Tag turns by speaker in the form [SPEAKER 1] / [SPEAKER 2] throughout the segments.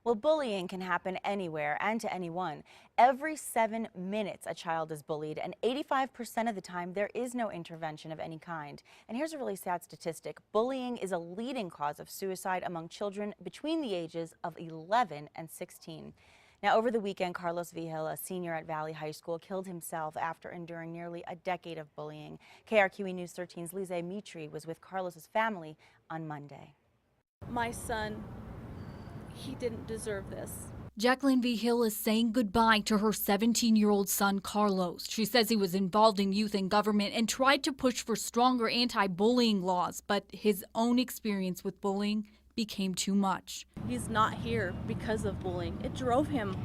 [SPEAKER 1] Well, bullying can happen anywhere and to anyone. Every 7 minutes, a child is bullied, and 85% of the time, there is no intervention of any kind. And here's a really sad statistic. Bullying is a leading cause of suicide among children between the ages of 11 and 16. Now, over the weekend, Carlos Vigil, a senior at Valley High School, killed himself after enduring nearly a decade of bullying. KRQE News 13's Lise Mitri was with Carlos's family on Monday.
[SPEAKER 2] My son, he didn't deserve this.
[SPEAKER 3] Jacqueline Vigil is saying goodbye to her 17-year-old son, Carlos. She says he was involved in youth and government and tried to push for stronger anti-bullying laws, but his own experience with bullying became too much.
[SPEAKER 2] He's not here because of bullying. It drove him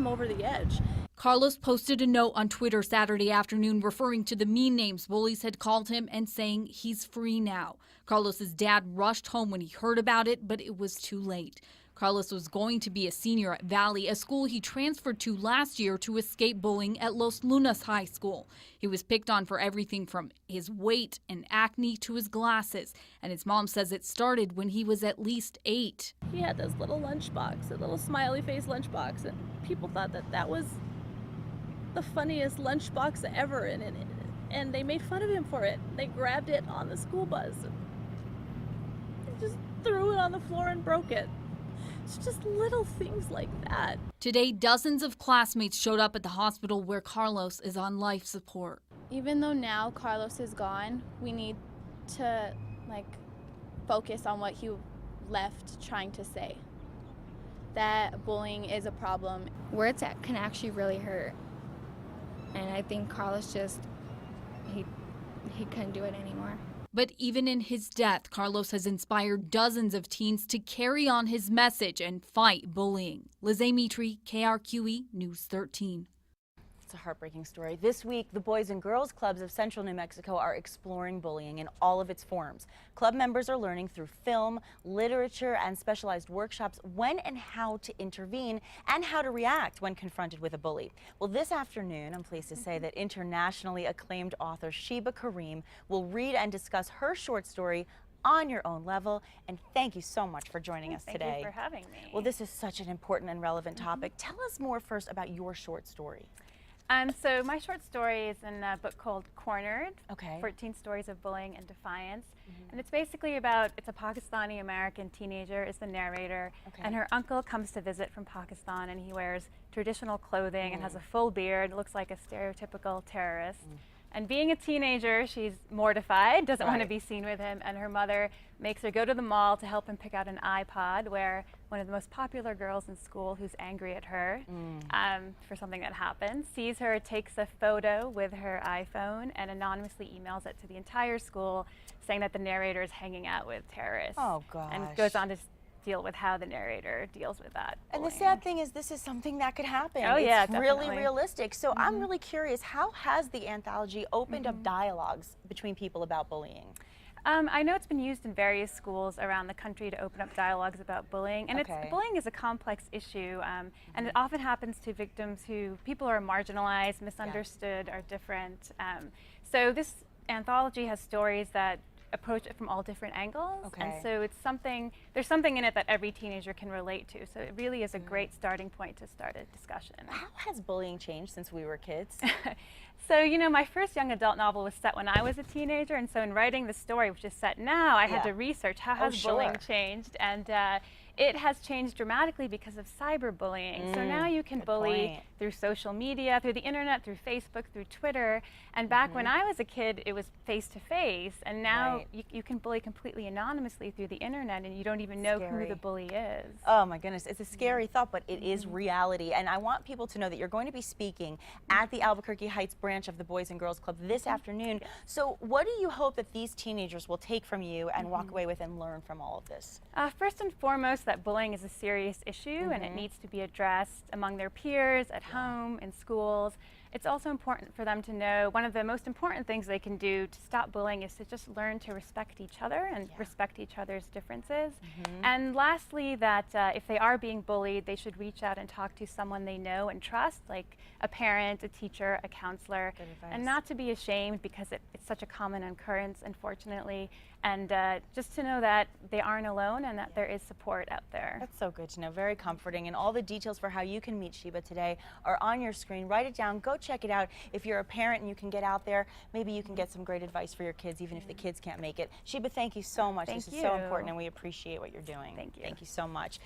[SPEAKER 2] over the edge.
[SPEAKER 3] Carlos posted a note on Twitter Saturday afternoon referring to the mean names bullies had called him and saying he's free now. Carlos's dad rushed home when he heard about it, but it was too late. Carlos was going to be a senior at Valley, a school he transferred to last year to escape bullying at Los Lunas High School. He was picked on for everything from his weight and acne to his glasses, and his mom says it started when he was at least 8.
[SPEAKER 2] He had this little lunchbox, a little smiley face lunchbox, and people thought that was the funniest lunchbox ever, and they made fun of him for it. They grabbed it on the school bus and just threw it on the floor and broke it. It's just little things like that.
[SPEAKER 3] Today, dozens of classmates showed up at the hospital where Carlos is on life support.
[SPEAKER 4] Even though now Carlos is gone, we need to focus on what he left trying to say. That bullying is a problem.
[SPEAKER 5] Words that can actually really hurt. And I think Carlos he couldn't do it anymore.
[SPEAKER 3] But even in his death, Carlos has inspired dozens of teens to carry on his message and fight bullying. Lise Mitri, KRQE News 13.
[SPEAKER 1] It's a heartbreaking story. This week, the Boys and Girls Clubs of Central New Mexico are exploring bullying in all of its forms. Club members are learning through film, literature, and specialized workshops when and how to intervene and how to react when confronted with a bully. Well, this afternoon, I'm pleased to say that internationally acclaimed author Sheba Karim will read and discuss her short story, On Your Own Level. And thank you so much for joining us today.
[SPEAKER 6] Thank you for having me.
[SPEAKER 1] Well, this is such an important and relevant topic. Tell us more first about your short story.
[SPEAKER 6] So my short story is in a book called Cornered,
[SPEAKER 1] Okay.
[SPEAKER 6] 14 Stories of Bullying and Defiance. And it's basically about, it's a Pakistani-American teenager is the narrator, and her uncle comes to visit from Pakistan, and he wears traditional clothing and has a full beard, looks like a stereotypical terrorist. And being a teenager, she's mortified, doesn't want to be seen with him, and her mother makes her go to the mall to help him pick out an iPod, where one of the most popular girls in school who's angry at her for something that happened, sees her, takes a photo with her iPhone, and anonymously emails it to the entire school, saying that the narrator is hanging out with terrorists.
[SPEAKER 1] Oh, gosh.
[SPEAKER 6] And goes on to deal with how the narrator deals with that.
[SPEAKER 1] And the sad thing is this is something that could happen.
[SPEAKER 6] Oh, yeah,
[SPEAKER 1] it's really
[SPEAKER 6] definitely.
[SPEAKER 1] realistic. So I'm really curious, how has the anthology opened up dialogues between people about bullying?
[SPEAKER 6] I know it's been used in various schools around the country to open up dialogues about bullying, and bullying is a complex issue, and it often happens to victims people who are marginalized, misunderstood, are different. So this anthology has stories that approach it from all different angles, and so there's something in it that every teenager can relate to, so it really is a great starting point to start a discussion.
[SPEAKER 1] How has bullying changed since we were kids?
[SPEAKER 6] So, you know, my first young adult novel was set when I was a teenager, and so in writing the story, which is set now, I had to research how has bullying changed, and it has changed dramatically because of cyberbullying. So now you can bully through social media, through the internet, through Facebook, through Twitter. And back when I was a kid, it was face-to-face. And now you can bully completely anonymously through the internet, and you don't even know who the bully is.
[SPEAKER 1] Oh my goodness, it's a scary thought, but it is reality. And I want people to know that you're going to be speaking at the Albuquerque Heights branch of the Boys and Girls Club this afternoon. So what do you hope that these teenagers will take from you and walk away with and learn from all of this?
[SPEAKER 6] First and foremost, that bullying is a serious issue and it needs to be addressed among their peers, at home, in schools. It's also important for them to know one of the most important things they can do to stop bullying is to just learn to respect each other and respect each other's differences. And lastly, that if they are being bullied, they should reach out and talk to someone they know and trust, like a parent, a teacher, a counselor, and not to be ashamed because it's such a common occurrence, unfortunately. and just to know that they aren't alone and that there is support out there.
[SPEAKER 1] That's so good to know, very comforting. And all the details for how you can meet Sheba today are on your screen. Write it down, go check it out. If you're a parent and you can get out there, maybe you can get some great advice for your kids, even if the kids can't make it. Sheba, thank you so much.
[SPEAKER 6] Thank
[SPEAKER 1] This is so important, and we appreciate what you're doing.
[SPEAKER 6] Thank you.
[SPEAKER 1] Thank you so much.